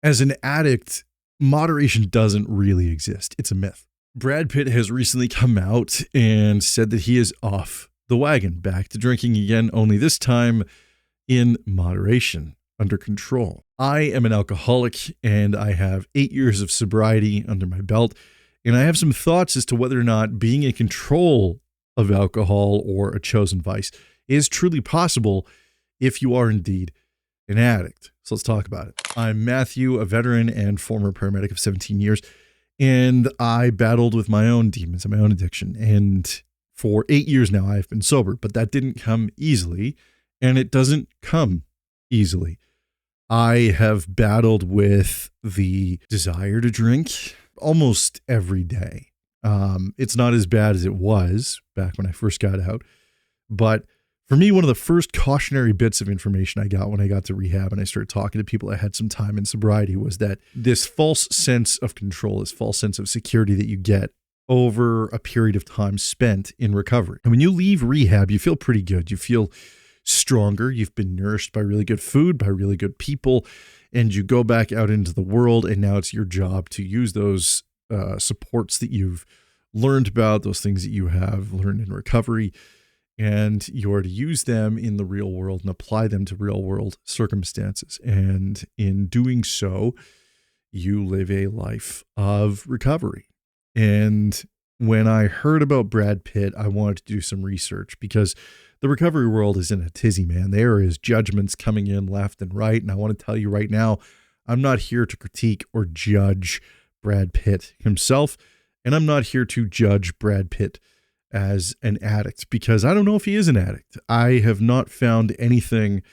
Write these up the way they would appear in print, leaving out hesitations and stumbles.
As an addict, moderation doesn't really exist. It's a myth. Brad Pitt has recently come out and said that he is off the wagon, back to drinking again, only this time in moderation, under control. I am an alcoholic and I have 8 years of sobriety under my belt, and I have some thoughts as to whether or not being in control of alcohol or a chosen vice is truly possible if you are indeed an addict. So let's talk about it. I'm Matthew, a veteran and former paramedic of 17 years, and I battled with my own demons and my own addiction. And for 8 years now, I've been sober, but that didn't come easily, and it doesn't come easily. I have battled with the desire to drink almost every day. It's not as bad as it was back when I first got out, but for me, one of the first cautionary bits of information I got when I got to rehab and I started talking to people that had some time in sobriety was that this false sense of control, this false sense of security that you get over a period of time spent in recovery. And when you leave rehab, you feel pretty good. You feel stronger. You've been nourished by really good food, by really good people, and you go back out into the world, and now it's your job to use those supports that you've learned about, those things that you have learned in recovery, and you are to use them in the real world and apply them to real world circumstances. And in doing so, you live a life of recovery. And when I heard about Brad Pitt, I wanted to do some research because the recovery world is in a tizzy, man. There is judgments coming in left and right. And I want to tell you right now, I'm not here to critique or judge Brad Pitt himself. And I'm not here to judge Brad Pitt as an addict because I don't know if he is an addict. I have not found anything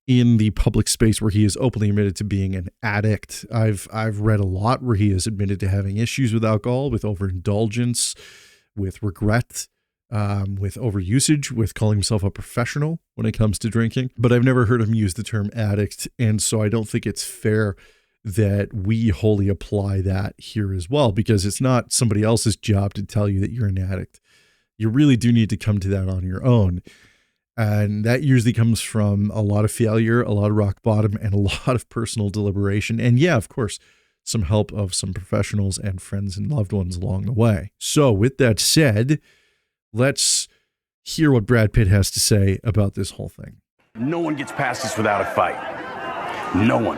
in the public space where he is openly admitted to being an addict. I've read a lot where he has admitted to having issues with alcohol, with overindulgence, with regret, with overusage, with calling himself a professional when it comes to drinking. But I've never heard him use the term addict. And so I don't think it's fair that we wholly apply that here as well, because it's not somebody else's job to tell you that you're an addict. You really do need to come to that on your own. And that usually comes from a lot of failure, a lot of rock bottom, and a lot of personal deliberation. And yeah, of course, some help of some professionals and friends and loved ones along the way. So with that said, let's hear what Brad Pitt has to say about this whole thing. No one gets past this without a fight. No one.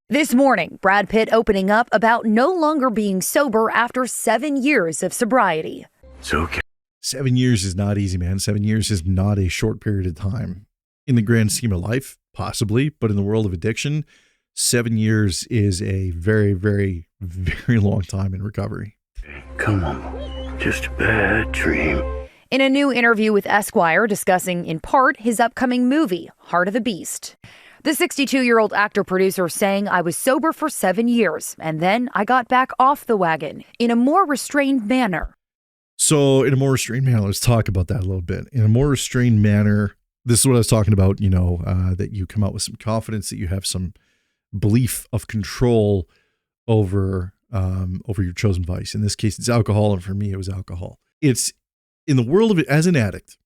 This morning, Brad Pitt opening up about no longer being sober after 7 years of sobriety. It's okay. 7 years is not easy, man. 7 years is not a short period of time. In the grand scheme of life, possibly, but in the world of addiction, 7 years is a very, very, very long time in recovery. Come on, just a bad dream. In a new interview with Esquire discussing, in part, his upcoming movie, Heart of the Beast. The 62-year-old actor-producer saying, I was sober for 7 years, and then I got back off the wagon in a more restrained manner. So in a more restrained manner, let's talk about that a little bit. In a more restrained manner, this is what I was talking about, that you come out with some confidence, that you have some belief of control over your chosen vice. In this case, it's alcohol. And for me, it was alcohol. It's in the world of it as an addict,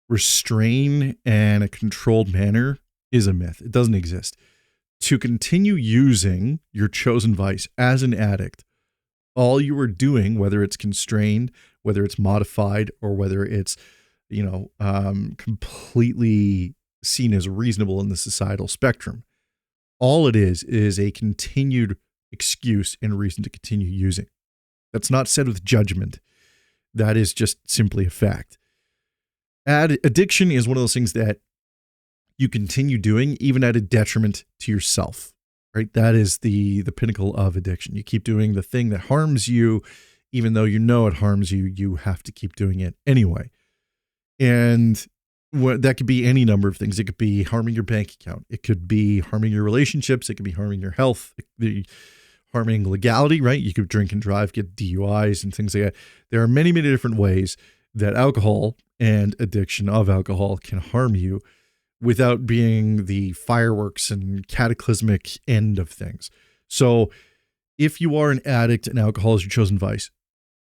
restrain and a controlled manner is a myth. It doesn't exist. To continue using your chosen vice as an addict, all you are doing, whether it's constrained, whether it's modified, or whether it's, completely seen as reasonable in the societal spectrum, all it is a continued excuse and reason to continue using. That's not said with judgment. That is just simply a fact. Addiction is one of those things that you continue doing even at a detriment to yourself. Right? That is the pinnacle of addiction. You keep doing the thing that harms you, even though you know it harms you, you have to keep doing it anyway. And that could be any number of things. It could be harming your bank account. It could be harming your relationships. It could be harming your health. It could be harming legality, right? You could drink and drive, get DUIs and things like that. There are many, many different ways that alcohol and addiction of alcohol can harm you without being the fireworks and cataclysmic end of things. So if you are an addict and alcohol is your chosen vice,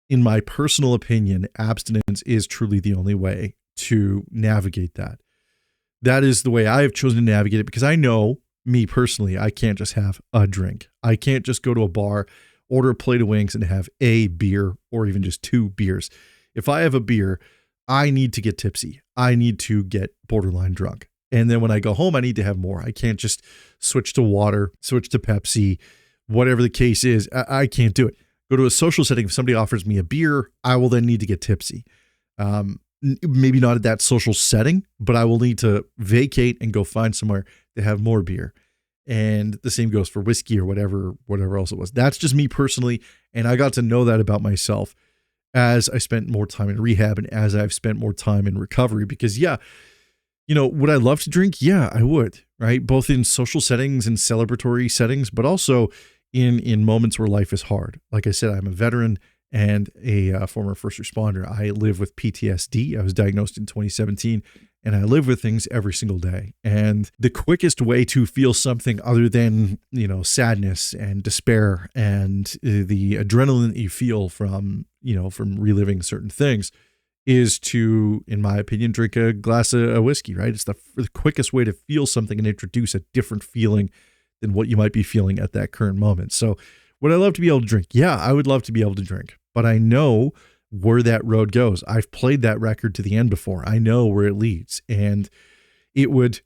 in my personal opinion, abstinence is truly the only way to navigate that. That is the way I have chosen to navigate it, because I know me personally, I can't just have a drink. I can't just go to a bar, order a plate of wings and have a beer or even just 2 beers. If I have a beer, I need to get tipsy. I need to get borderline drunk. And then when I go home, I need to have more. I can't just switch to water, switch to Pepsi, whatever the case is. I can't do it. Go to a social setting. If somebody offers me a beer, I will then need to get tipsy. Maybe not at that social setting, but I will need to vacate and go find somewhere to have more beer. And the same goes for whiskey or whatever else it was. That's just me personally. And I got to know that about myself as I spent more time in rehab and as I've spent more time in recovery. Because would I love to drink? Yeah, I would, right? Both in social settings and celebratory settings, but also in moments where life is hard. Like I said, I'm a veteran and a former first responder. I live with PTSD. I was diagnosed in 2017, and I live with things every single day. And the quickest way to feel something other than, sadness and despair and the adrenaline that you feel from reliving certain things is to, in my opinion, drink a glass of whiskey, right? It's the quickest way to feel something and introduce a different feeling than what you might be feeling at that current moment. So would I love to be able to drink? Yeah, I would love to be able to drink, but I know where that road goes. I've played that record to the end before. I know where it leads, and it would,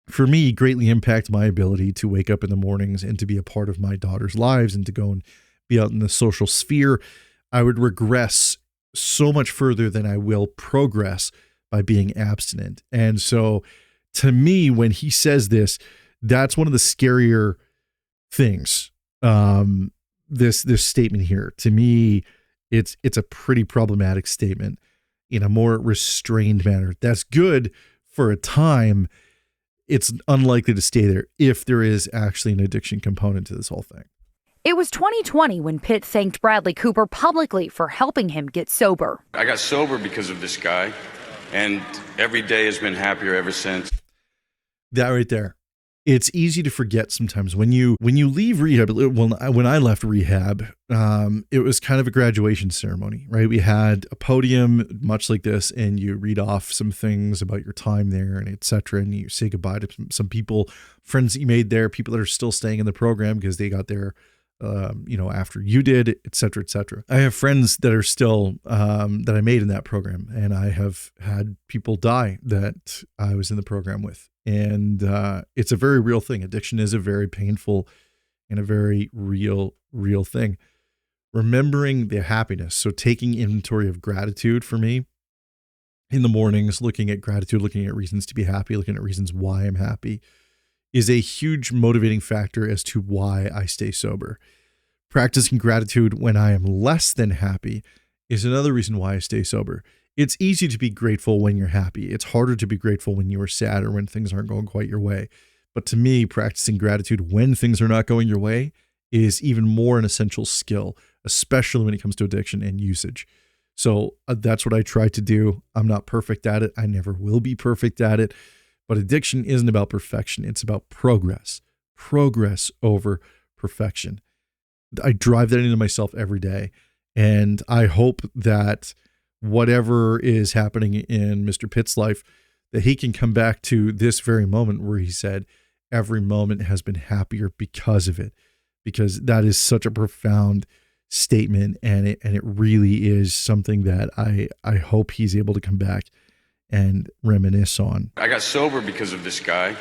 for me, greatly impact my ability to wake up in the mornings and to be a part of my daughter's lives and to go and be out in the social sphere. I would regress so much further than I will progress by being abstinent. And so to me, when he says this, that's one of the scarier things. This statement here, to me, it's a pretty problematic statement in a more restrained manner. That's good for a time. It's unlikely to stay there if there is actually an addiction component to this whole thing. It was 2020 when Pitt thanked Bradley Cooper publicly for helping him get sober. I got sober because of this guy, and every day has been happier ever since. That right there. It's easy to forget sometimes when you leave rehab. When I left rehab, it was kind of a graduation ceremony, right? We had a podium much like this, and you read off some things about your time there and et cetera. And you say goodbye to some people, friends that you made there, people that are still staying in the program because they got there, after you did, et cetera, et cetera. I have friends that are still, that I made in that program, and I have had people die that I was in the program with. And it's a very real thing. Addiction is a very painful and a very real thing. Remembering the happiness. So taking inventory of gratitude for me in the mornings, looking at gratitude, looking at reasons to be happy, looking at reasons why I'm happy is a huge motivating factor as to why I stay sober. Practicing gratitude when I am less than happy is another reason why I stay sober. It's easy to be grateful when you're happy. It's harder to be grateful when you are sad or when things aren't going quite your way. But to me, practicing gratitude when things are not going your way is even more an essential skill, especially when it comes to addiction and usage. So that's what I try to do. I'm not perfect at it. I never will be perfect at it. But addiction isn't about perfection. It's about progress over perfection. I drive that into myself every day. And I hope that whatever is happening in Mr. Pitt's life, that he can come back to this very moment where he said, every moment has been happier because of it, because that is such a profound statement. And it really is something that I hope he's able to come back and reminisce on. I got sober because of this guy,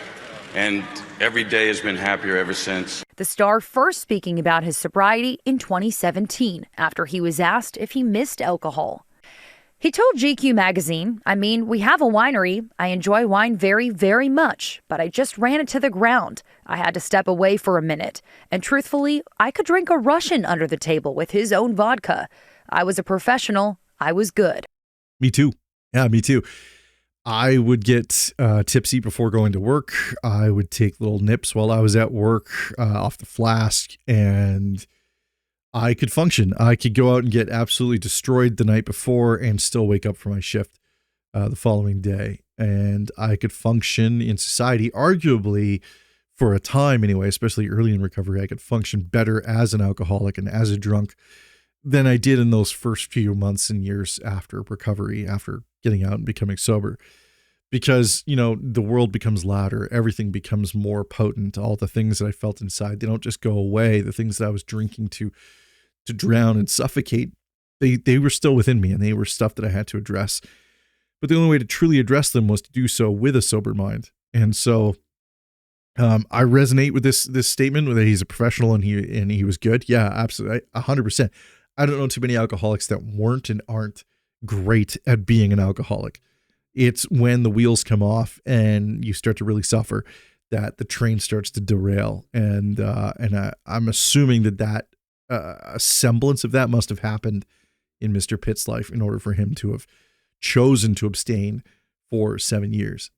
and every day has been happier ever since. The star first speaking about his sobriety in 2017 after he was asked if he missed alcohol. He told GQ magazine, we have a winery. I enjoy wine very, very much, but I just ran it to the ground. I had to step away for a minute. And truthfully, I could drink a Russian under the table with his own vodka. I was a professional. I was good. Me too. Yeah, me too. I would get tipsy before going to work. I would take little nips while I was at work off the flask, and I could function. I could go out and get absolutely destroyed the night before and still wake up for my shift the following day. And I could function in society, arguably for a time anyway, especially early in recovery. I could function better as an alcoholic and as a drunk than I did in those first few months and years after recovery, after getting out and becoming sober. because, the world becomes louder. Everything becomes more potent. All the things that I felt inside, they don't just go away. The things that I was drinking to drown and suffocate, they were still within me, and they were stuff that I had to address. But the only way to truly address them was to do so with a sober mind. And so I resonate with this statement that he's a professional and he was good. Yeah, absolutely. 100%. I don't know too many alcoholics that weren't and aren't great at being an alcoholic. It's when the wheels come off and you start to really suffer that the train starts to derail. And I'm assuming that a semblance of that must have happened in Mr. Pitt's life in order for him to have chosen to abstain for 7 years.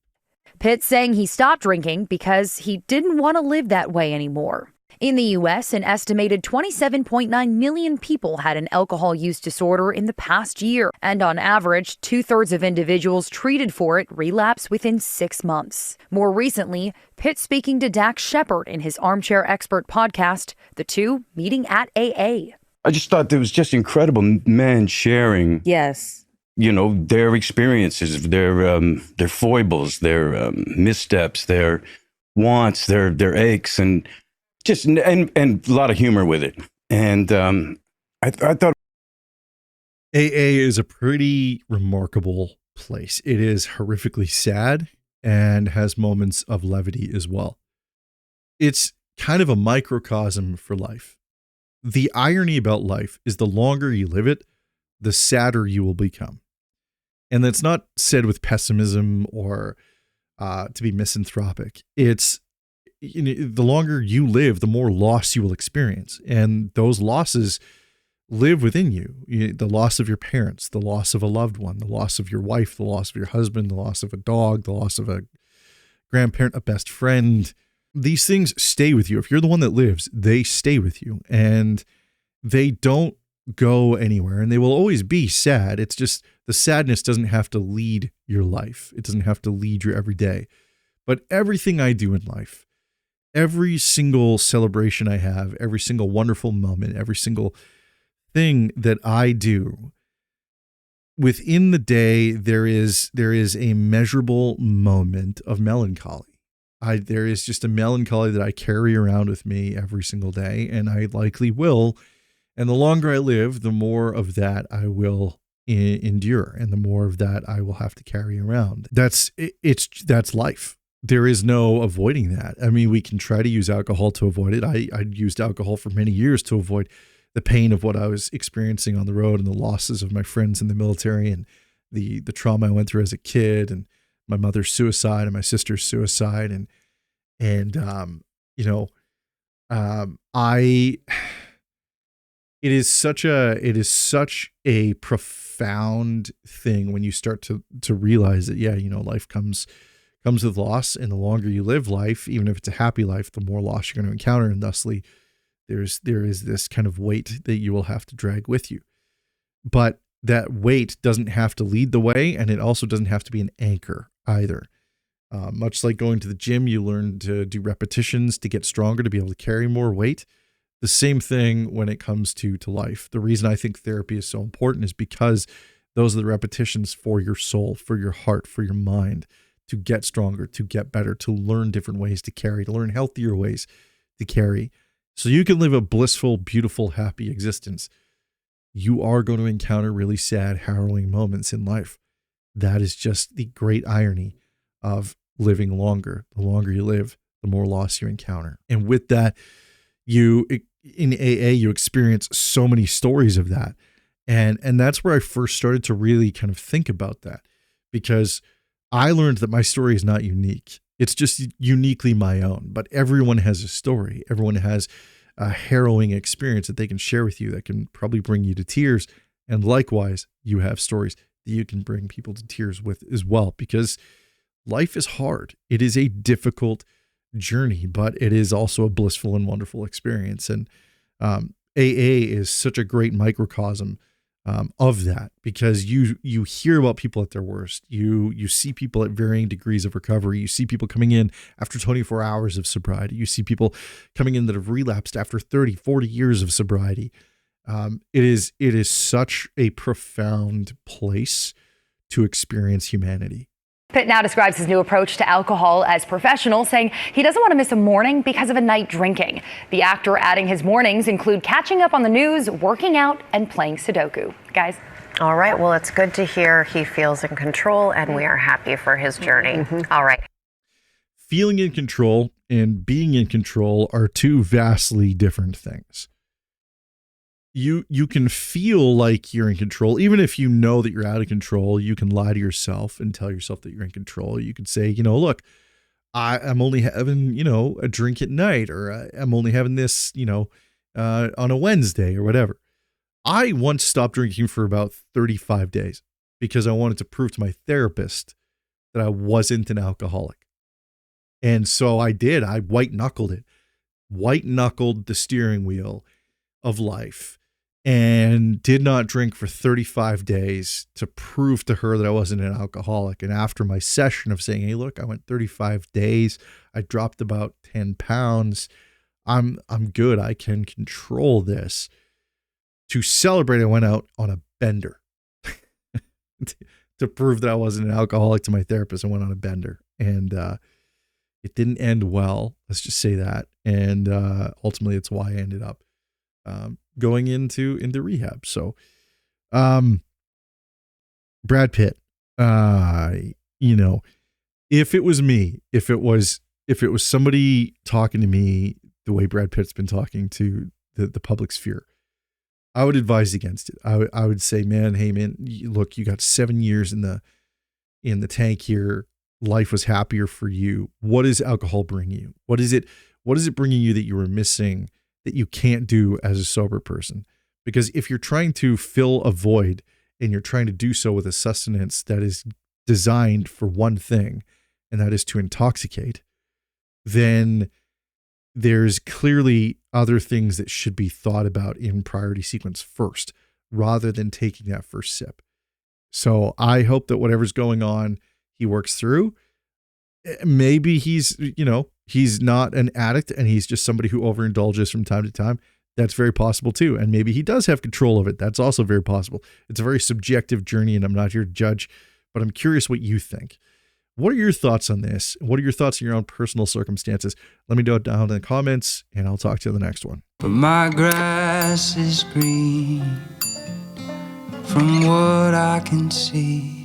Pitt saying he stopped drinking because he didn't want to live that way anymore. In the U.S., an estimated 27.9 million people had an alcohol use disorder in the past year, and on average, 2/3 of individuals treated for it relapse within 6 months. More recently, Pitt speaking to Dax Shepard in his Armchair Expert podcast, the two meeting at AA. I just thought there was just incredible men sharing. Yes. Their experiences, their foibles, their missteps, their wants, their aches, and just and a lot of humor with it. And I thought AA is a pretty remarkable place. It is horrifically sad and has moments of levity as well. It's kind of a microcosm for life. The irony about life is the longer you live it, the sadder you will become. And that's not said with pessimism or to be misanthropic. It's the longer you live, the more loss you will experience. And those losses live within you. The loss of your parents, the loss of a loved one, the loss of your wife, the loss of your husband, the loss of a dog, the loss of a grandparent, a best friend. These things stay with you. If you're the one that lives, they stay with you. And they don't go anywhere, and they will always be sad. It's just the sadness doesn't have to lead your life. It doesn't have to lead your everyday. But everything I do in life, every single celebration I have, every single wonderful moment, every single thing that I do, within the day, there is a measurable moment of melancholy. There is just a melancholy that I carry around with me every single day, and I likely will. And the longer I live, the more of that I will endure, and the more of that I will have to carry around. That's life. There is no avoiding that. I mean, we can try to use alcohol to avoid it. I used alcohol for many years to avoid the pain of what I was experiencing on the road and the losses of my friends in the military and the trauma I went through as a kid and my mother's suicide and my sister's suicide. It is such a profound thing when you start to realize that, life comes with loss, and the longer you live life, even if it's a happy life, the more loss you're going to encounter. And thusly there is this kind of weight that you will have to drag with you. But that weight doesn't have to lead the way, and it also doesn't have to be an anchor either. Much like going to the gym, you learn to do repetitions to get stronger, to be able to carry more weight. The same thing when it comes to life. The reason I think therapy is so important is because those are the repetitions for your soul, for your heart, for your mind, to get stronger, to get better, to learn different ways to carry, to learn healthier ways to carry. So you can live a blissful, beautiful, happy existence. You are going to encounter really sad, harrowing moments in life. That is just the great irony of living longer. The longer you live, the more loss you encounter. And with that, in AA, you experience so many stories of that. And that's where I first started to really kind of think about that, because I learned that my story is not unique. It's just uniquely my own, but everyone has a story. Everyone has a harrowing experience that they can share with you that can probably bring you to tears. And likewise, you have stories that you can bring people to tears with as well, because life is hard. It is a difficult journey, but it is also a blissful and wonderful experience. And AA is such a great microcosm of that, because you hear about people at their worst. You see people at varying degrees of recovery. You see people coming in after 24 hours of sobriety. You see people coming in that have relapsed after 30, 40 years of sobriety. It is such a profound place to experience humanity. Pitt now describes his new approach to alcohol as professional, saying he doesn't want to miss a morning because of a night drinking. The actor adding his mornings include catching up on the news, working out, and playing Sudoku. Guys. All right. Well, it's good to hear he feels in control, and we are happy for his journey. All right. Feeling in control and being in control are two vastly different things. You can feel like you're in control. Even if you know that you're out of control, you can lie to yourself and tell yourself that you're in control. You could say, look, I'm only having, a drink at night, or I'm only having this, on a Wednesday or whatever. I once stopped drinking for about 35 days because I wanted to prove to my therapist that I wasn't an alcoholic. And so I did. I white-knuckled it. White-knuckled the steering wheel of life and did not drink for 35 days to prove to her that I wasn't an alcoholic. And after my session of saying, hey, look, I went 35 days. I dropped about 10 pounds. I'm good. I can control this. To celebrate, I went out on a bender to prove that I wasn't an alcoholic to my therapist. I went on a bender, and it didn't end well. Let's just say that. And ultimately, it's why I ended up going into rehab. So, Brad Pitt, if it was me, if it was somebody talking to me the way Brad Pitt's been talking to the public sphere, I would advise against it. I would say, man, hey man, look, you got 7 years in the tank here. Life was happier for you. What does alcohol bring you? What is it bringing you that you were missing that you can't do as a sober person? Because if you're trying to fill a void and you're trying to do so with a sustenance that is designed for one thing, and that is to intoxicate, then there's clearly other things that should be thought about in priority sequence first, rather than taking that first sip. So I hope that whatever's going on, he works through. Maybe he's not an addict and he's just somebody who overindulges from time to time. That's very possible too. And maybe he does have control of it. That's also very possible. It's a very subjective journey, and I'm not here to judge, but I'm curious what you think. What are your thoughts on this? What are your thoughts on your own personal circumstances? Let me know it down in the comments, and I'll talk to you in the next one. But my grass is green from what I can see.